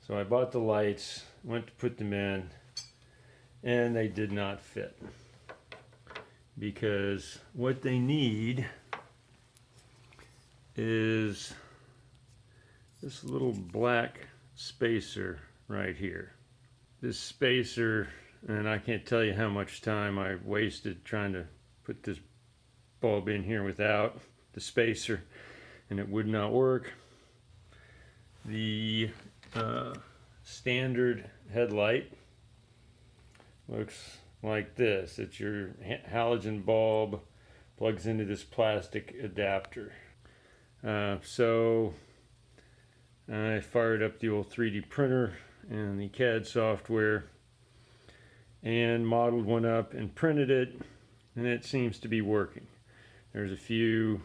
So I bought the lights, went to put them in, and they did not fit. Because what they need is this little black spacer right here. This spacer, and I can't tell you how much time I wasted trying to put this bulb in here without the spacer, and it would not work. The standard headlight looks like this. It's your halogen bulb, plugs into this plastic adapter. So I fired up the old 3D printer and the CAD software and modeled one up and printed it, and it seems to be working. There's a few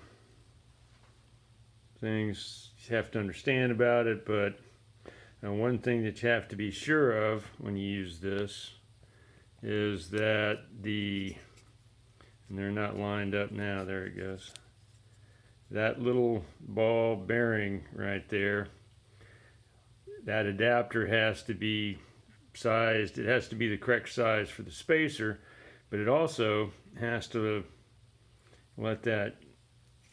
things you have to understand about it, but one thing that you have to be sure of when you use this is that and they're not lined up now, there it goes. That little ball bearing right there, that adapter has to be sized. It has to be the correct size for the spacer, but it also has to let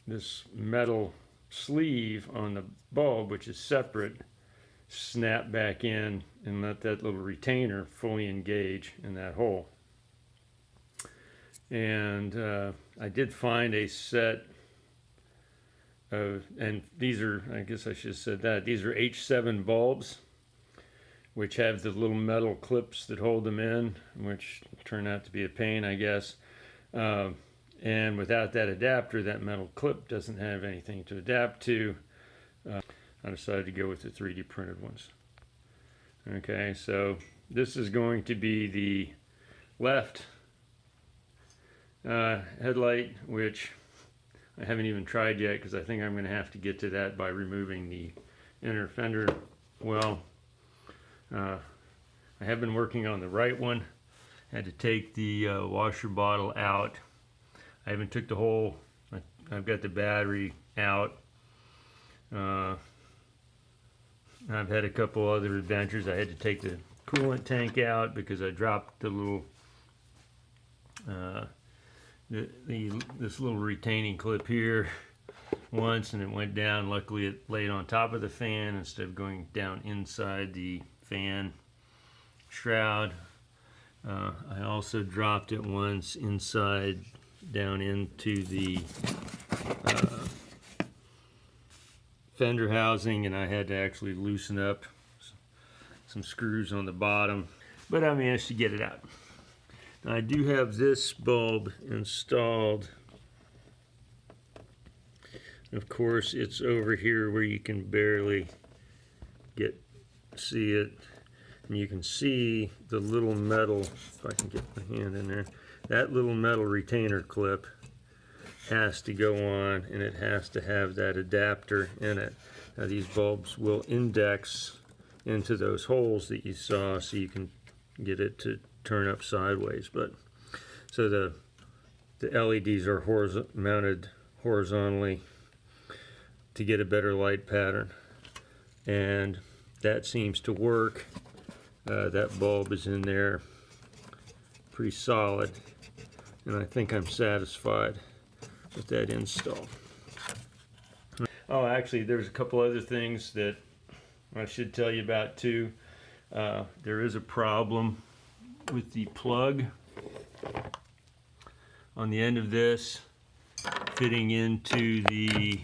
this metal sleeve on the bulb, which is separate, snap back in and let that little retainer fully engage in that hole. And I did find a set of, and these are, I guess I should have said that, these are H7 bulbs, which have the little metal clips that hold them in, which turn out to be a pain, I guess. And without that adapter, that metal clip doesn't have anything to adapt to. I decided to go with the 3D printed ones. Okay, so this is going to be the left headlight, which I haven't even tried yet because I think I'm going to have to get to that by removing the inner fender well. I have been working on the right one. Had to take the washer bottle out. I haven't took the whole, I've got the battery out. I've had a couple other adventures. I had to take the coolant tank out because I dropped the little this little retaining clip here once, and it went down. Luckily it laid on top of the fan instead of going down inside the fan shroud. I also dropped it once inside down into the fender housing, and I had to actually loosen up some screws on the bottom, but I managed to get it out. Now, I do have this bulb installed. Of course, it's over here where you can barely see it, and you can see the little metal, if I can get my hand in there, that little metal retainer clip has to go on, and it has to have that adapter in it. Now, these bulbs will index into those holes that you saw, so you can get it to turn up sideways. But so the LEDs are mounted horizontally to get a better light pattern, and that seems to work. That bulb is in there pretty solid, and I think I'm satisfied with that install. Oh, actually, there's a couple other things that I should tell you about too. There is a problem with the plug on the end of this fitting into the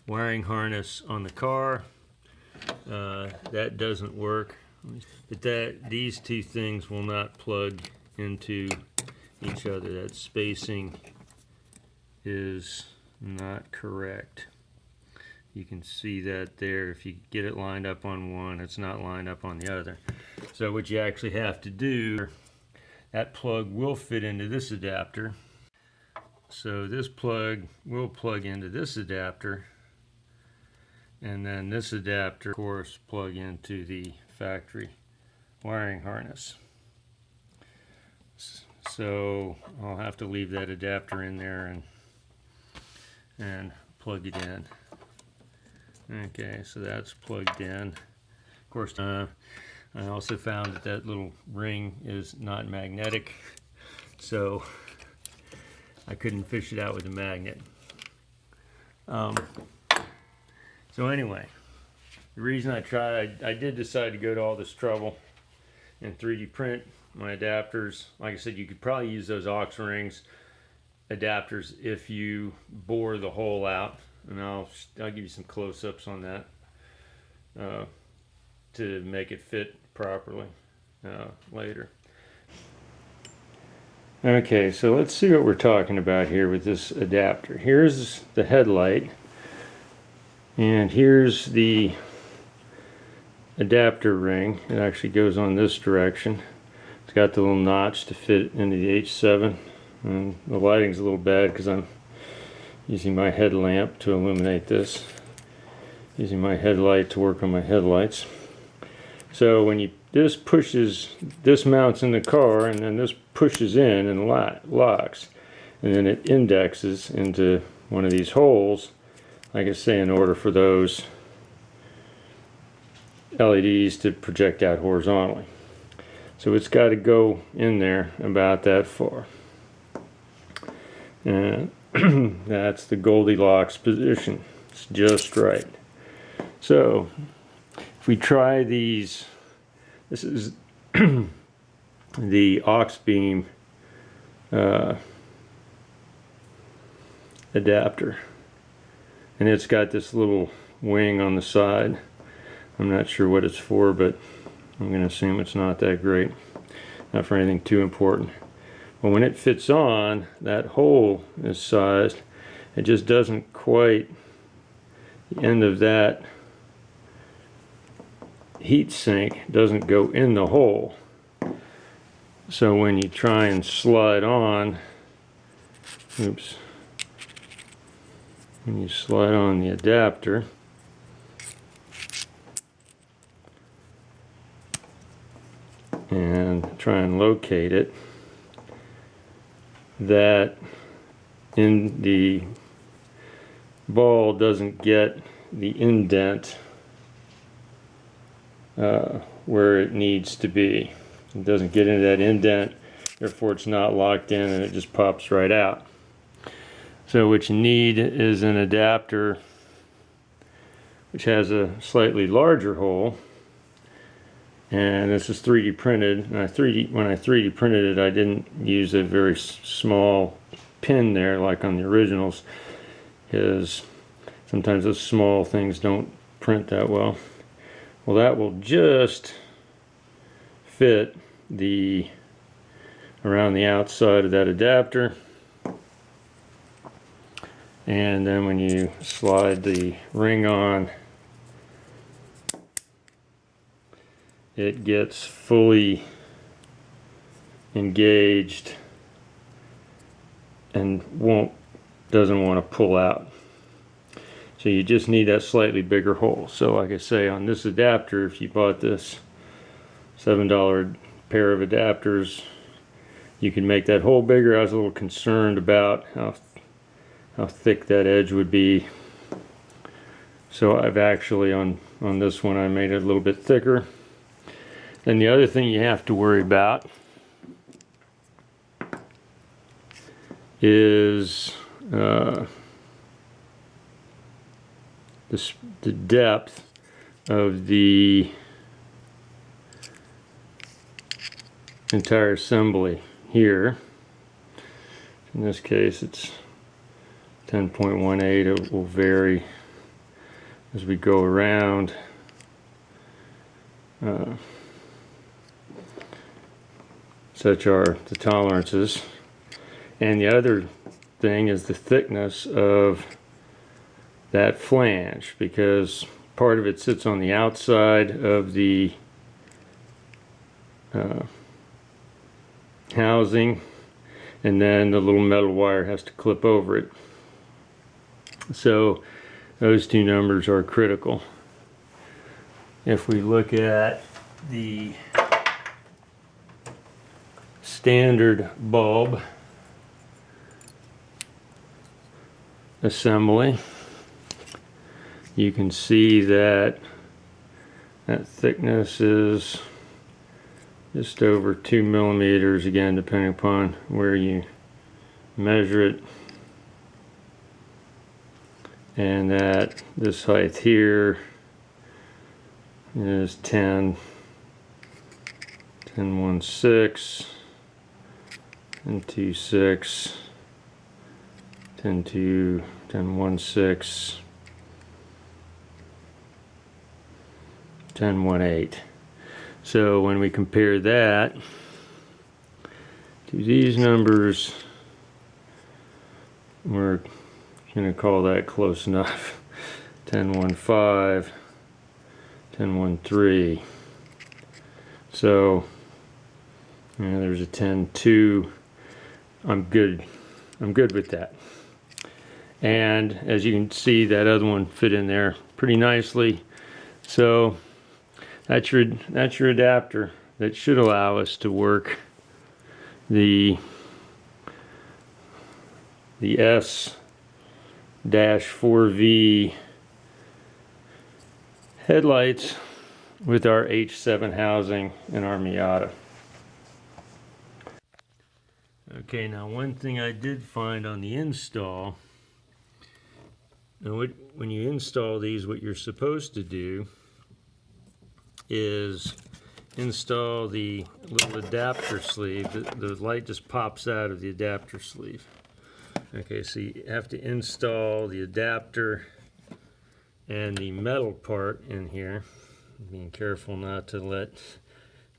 wiring harness on the car. That doesn't work, but these two things will not plug into each other. That spacing is not correct. You can see that there. If you get it lined up on one, it's not lined up on the other. So what you actually have to do, that plug will fit into this adapter. So this plug will plug into this adapter, and then this adapter, of course, plug into the factory wiring harness. So I'll have to leave that adapter in there and plug it in. Okay, so that's plugged in. Of course, I also found that that little ring is not magnetic, so I couldn't fish it out with a magnet. So anyway, the reason I did decide to go to all this trouble and 3D print my adapters. Like I said, you could probably use those aux rings adapters if you bore the hole out, and I'll give you some close-ups on that to make it fit properly later. Okay, so let's see what we're talking about here with this adapter. Here's the headlight, and here's the adapter ring. It actually goes on this direction. It's got the little notch to fit into the H7. And the lighting's a little bad because I'm using my headlamp to illuminate this. Using my headlight to work on my headlights. So when this mounts in the car, and then this pushes in and locks. And then it indexes into one of these holes, like I say, in order for those LEDs to project out horizontally. So it's got to go in there about that far. And that's the Goldilocks position. It's just right. So if we try these, this is the aux beam adapter, and it's got this little wing on the side. I'm not sure what it's for, but I'm going to assume it's not that great, not for anything too important. But when it fits on, that hole is sized. It just doesn't quite, the end of that heat sink doesn't go in the hole. So when you try and slide on, oops, when you slide on the adapter, and try and locate it, that in the ball doesn't get the indent where it needs to be. It doesn't get into that indent, therefore it's not locked in, and it just pops right out. So what you need is an adapter which has a slightly larger hole, and this is 3D printed. And when I 3D printed it, I didn't use a very small pin there like on the originals, because sometimes those small things don't print that well. Well, that will just fit around the outside of that adapter, and then when you slide the ring on, it gets fully engaged and doesn't want to pull out. So you just need that slightly bigger hole. So like I say, on this adapter, if you bought this $7 pair of adapters, you can make that hole bigger. I was a little concerned about how thick that edge would be. So I've actually, on this one, I made it a little bit thicker. Then the other thing you have to worry about is the depth of the entire assembly here. In this case, it's 10.18. It will vary as we go around. Such are the tolerances. And the other thing is the thickness of that flange, because part of it sits on the outside of the housing, and then the little metal wire has to clip over it. So those two numbers are critical. If we look at the standard bulb assembly, you can see that that thickness is just over 2 millimeters, again depending upon where you measure it, and that this height here is 10.16 and 2.6, 10.2, 10.16, 10.18. So when we compare that to these numbers, we're going to call that close enough. 10.15, 10.13. So there's a 10.2. I'm good with that. And as you can see, that other one fit in there pretty nicely. So that's your adapter that should allow us to work the S-4V headlights with our H7 housing in our Miata. Okay, now one thing I did find on the install, now when you install these, what you're supposed to do is install the little adapter sleeve. The light just pops out of the adapter sleeve. Okay, so you have to install the adapter and the metal part in here. Being careful not to let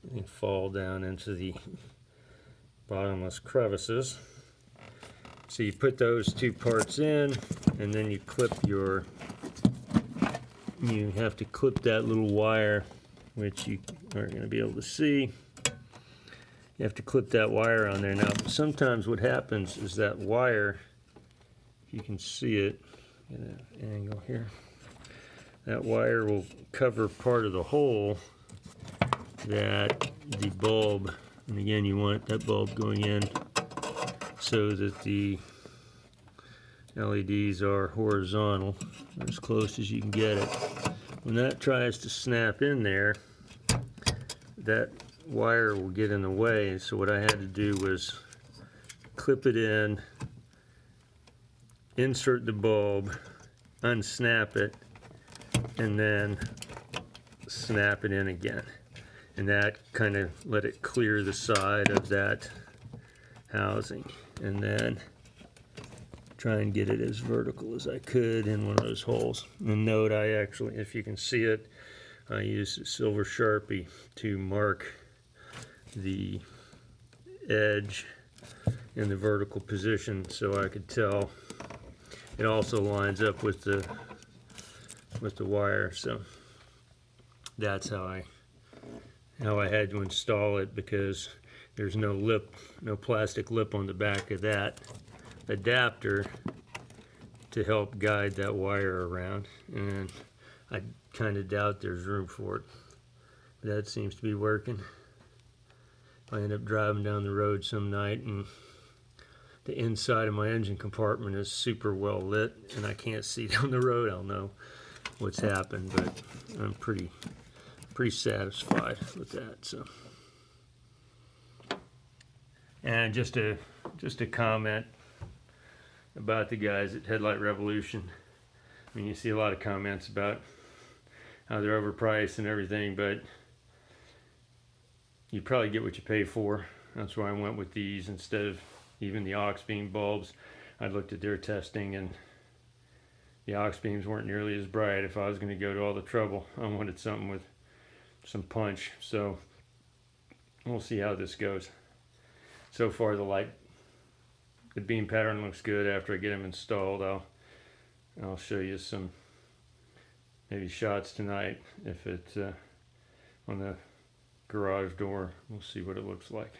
anything fall down into the bottomless crevices. So you put those two parts in, and then you have to clip that little wire, which you aren't going to be able to see. You have to clip that wire on there. Now, sometimes what happens is that wire, if you can see it, get an angle here, that wire will cover part of the hole that the bulb, and again you want that bulb going in so that the LEDs are horizontal, as close as you can get it. When that tries to snap in there, that wire will get in the way. So what I had to do was clip it in, insert the bulb, unsnap it, and then snap it in again. And that kind of let it clear the side of that housing. And then try and get it as vertical as I could in one of those holes. And note, I actually, if you can see it, I used a silver Sharpie to mark the edge in the vertical position so I could tell. It also lines up with the wire, so that's how I had to install it, because there's no lip, no plastic lip on the back of that adapter to help guide that wire around, and I kind of doubt there's room for it. But that seems to be working. I end up driving down the road some night and the inside of my engine compartment is super well lit and I can't see down the road. I'll know what's happened, but I'm pretty satisfied with that. So, and just a comment about the guys at Headlight Revolution. I mean, you see a lot of comments about how they're overpriced and everything, but you probably get what you pay for. That's why I went with these instead of even the aux beam bulbs. I looked at their testing and the aux beams weren't nearly as bright. If I was going to go to all the trouble, I wanted something with some punch. So we'll see how this goes. So far the beam pattern looks good. After I get them installed, I'll show you some maybe shots tonight if it's on the garage door. We'll see what it looks like.